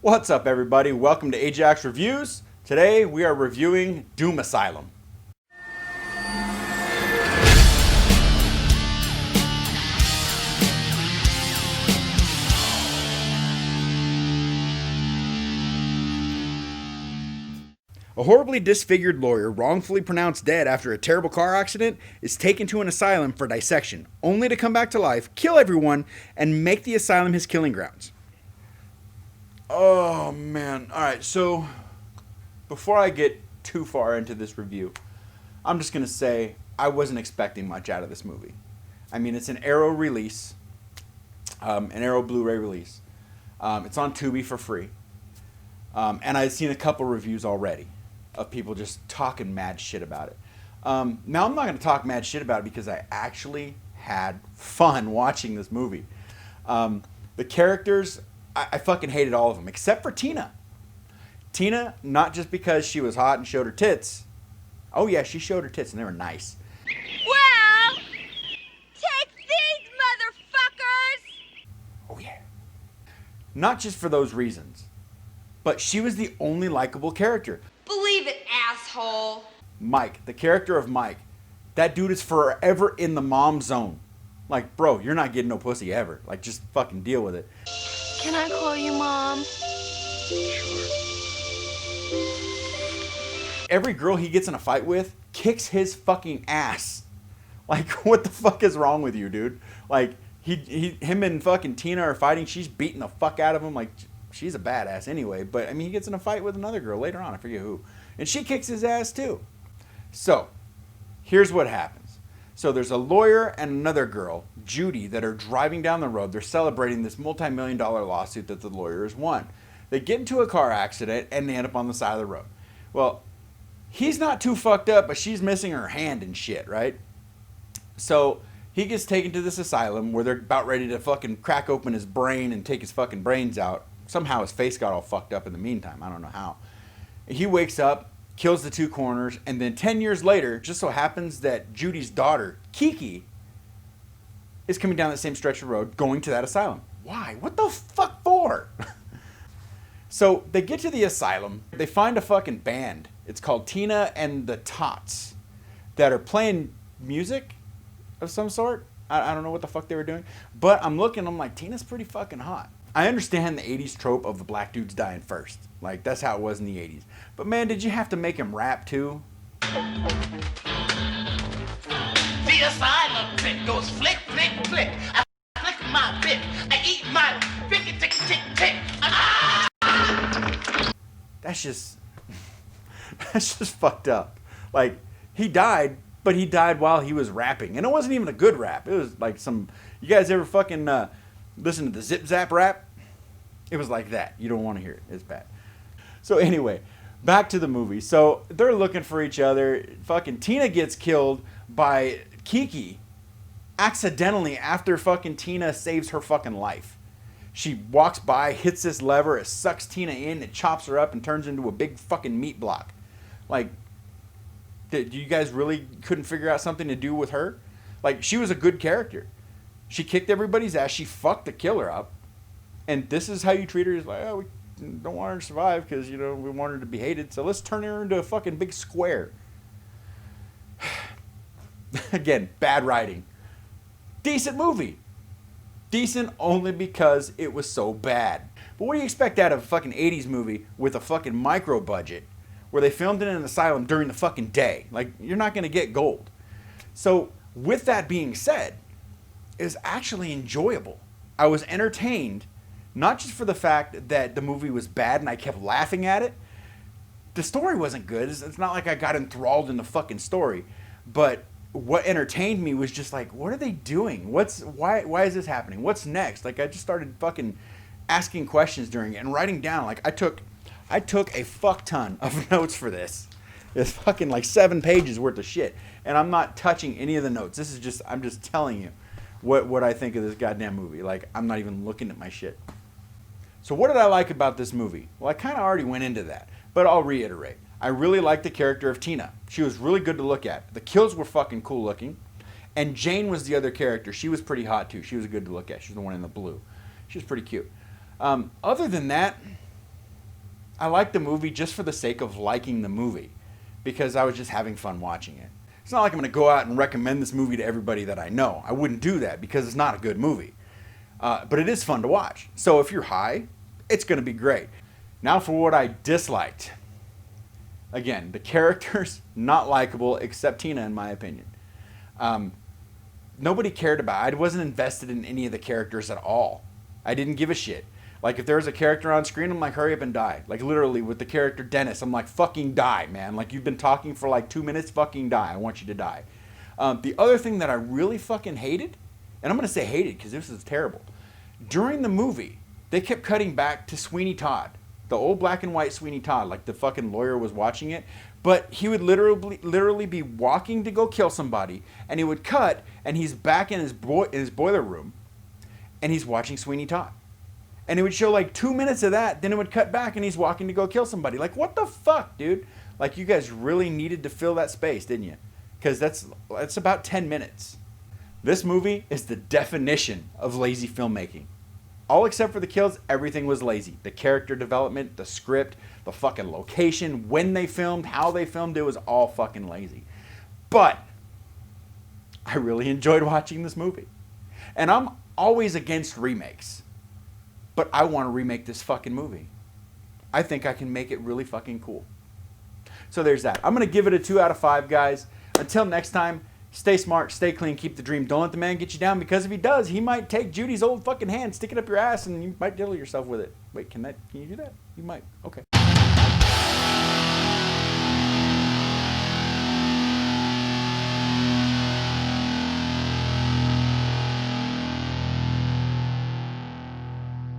What's up, everybody? Welcome to Ajax Reviews. Today we are reviewing Doom Asylum. A horribly disfigured lawyer, wrongfully pronounced dead after a terrible car accident, is taken to an asylum for dissection, only to come back to life, kill everyone, and make the asylum his killing grounds. Oh, man. Alright, so before I get too far into this review, I'm just going to say I wasn't expecting much out of this movie. I mean, it's an Arrow release, an Arrow Blu-ray release. It's on Tubi for free. And I've seen a couple reviews already of people just talking mad shit about it. Now, I'm not going to talk mad shit about it because I actually had fun watching this movie. The characters, I fucking hated all of them, except for Tina. Tina, not just because she was hot and showed her tits. Oh yeah, she showed her tits and they were nice. Well, take these, motherfuckers! Oh yeah. Not just for those reasons, but she was the only likable character. Believe it, asshole. Mike, the character of Mike, that dude is forever in the mom zone. Like, bro, you're not getting no pussy ever. Like, just fucking deal with it. Can I call you Mom? Every girl he gets in a fight with kicks his fucking ass. Like, what the fuck is wrong with you, dude? Like, him and fucking Tina are fighting. She's beating the fuck out of him. Like, she's a badass anyway. But, I mean, he gets in a fight with another girl later on. I forget who. And she kicks his ass, too. So, here's what happens. So, there's a lawyer and another girl, Judy, that are driving down the road. They're celebrating this multi-million-dollar lawsuit that the lawyer has won. They get into a car accident, and they end up on the side of the road. Well, he's not too fucked up, but she's missing her hand and shit, right? So he gets taken to this asylum where they're about ready to fucking crack open his brain and take his fucking brains out. Somehow his face got all fucked up in the meantime. I don't know how. He wakes up, kills the two corners, and then 10 years later, just so happens that Judy's daughter, Kiki, is coming down that same stretch of road going to that asylum. Why? What the fuck for? So they get to the asylum. They find a fucking band. It's called Tina and the Tots that are playing music of some sort. I don't know what the fuck they were doing. But I'm looking, I'm like, Tina's pretty fucking hot. I understand the 80s trope of the black dudes dying first. Like, that's how it was in the 80s. But man, did you have to make him rap too? The asylum bit goes flick, flick, flick. I flick my bit. I eat my tick, tick, tick, tick. That's just fucked up. Like, he died, but he died while he was rapping. And it wasn't even a good rap. It was like some, you guys ever fucking listen to the Zip Zap rap? It was like that. You don't want to hear it. It's bad. So anyway, back to the movie. So they're looking for each other. Fucking Tina gets killed by Kiki accidentally after fucking Tina saves her fucking life. She walks by, hits this lever, it sucks Tina in, it chops her up and turns into a big fucking meat block. Like, you guys really couldn't figure out something to do with her? Like, she was a good character. She kicked everybody's ass, she fucked the killer up, and this is how you treat her? It's like, oh, we don't want her to survive because, you know, we want her to be hated, so let's turn her into a fucking big square. Again, bad writing. Decent movie. Decent only because it was so bad. But what do you expect out of a fucking 80s movie with a fucking micro budget where they filmed it in an asylum during the fucking day? Like, you're not going to get gold. So, with that being said, it was actually enjoyable. I was entertained, not just for the fact that the movie was bad and I kept laughing at it. The story wasn't good. It's not like I got enthralled in the fucking story. But what entertained me was just like, what are they doing? Why is this happening? What's next? Like, I just started fucking asking questions during it and writing down. Like, I took a fuck ton of notes for this. It's fucking like 7 pages worth of shit. And I'm not touching any of the notes. I'm just telling you what I think of this goddamn movie. Like, I'm not even looking at my shit. So what did I like about this movie? Well, I kind of already went into that, but I'll reiterate. I really liked the character of Tina. She was really good to look at. The kills were fucking cool looking. And Jane was the other character. She was pretty hot too. She was good to look at. She was the one in the blue. She was pretty cute. Other than that, I liked the movie just for the sake of liking the movie, because I was just having fun watching it. It's not like I'm going to go out and recommend this movie to everybody that I know. I wouldn't do that because it's not a good movie. But it is fun to watch. So if you're high, it's going to be great. Now for what I disliked. Again, the characters, not likable, except Tina, in my opinion. Nobody cared about it. I wasn't invested in any of the characters at all. I didn't give a shit. Like, if there was a character on screen, I'm like, hurry up and die. Like, literally, with the character Dennis, I'm like, fucking die, man. Like, you've been talking for like 2 minutes, fucking die. I want you to die. The other thing that I really fucking hated, and I'm going to say hated because this is terrible. During the movie, they kept cutting back to Sweeney Todd. The old black and white Sweeney Todd, like the fucking lawyer was watching it. But he would literally be walking to go kill somebody, and he would cut, and he's back in his boiler room, and he's watching Sweeney Todd. And it would show like 2 minutes of that, then it would cut back and he's walking to go kill somebody. Like, what the fuck, dude? Like, you guys really needed to fill that space, didn't you? Because that's about 10 minutes. This movie is the definition of lazy filmmaking. All except for the kills, everything was lazy. The character development, the script, the fucking location, when they filmed, how they filmed, it was all fucking lazy. But I really enjoyed watching this movie. And I'm always against remakes. But I want to remake this fucking movie. I think I can make it really fucking cool. So there's that. I'm going to give it a 2 out of 5, guys. Until next time, stay smart, stay clean, keep the dream. Don't let the man get you down, because if he does, he might take Judy's old fucking hand, stick it up your ass, and you might diddle yourself with it. Wait, can you do that? You might. Okay.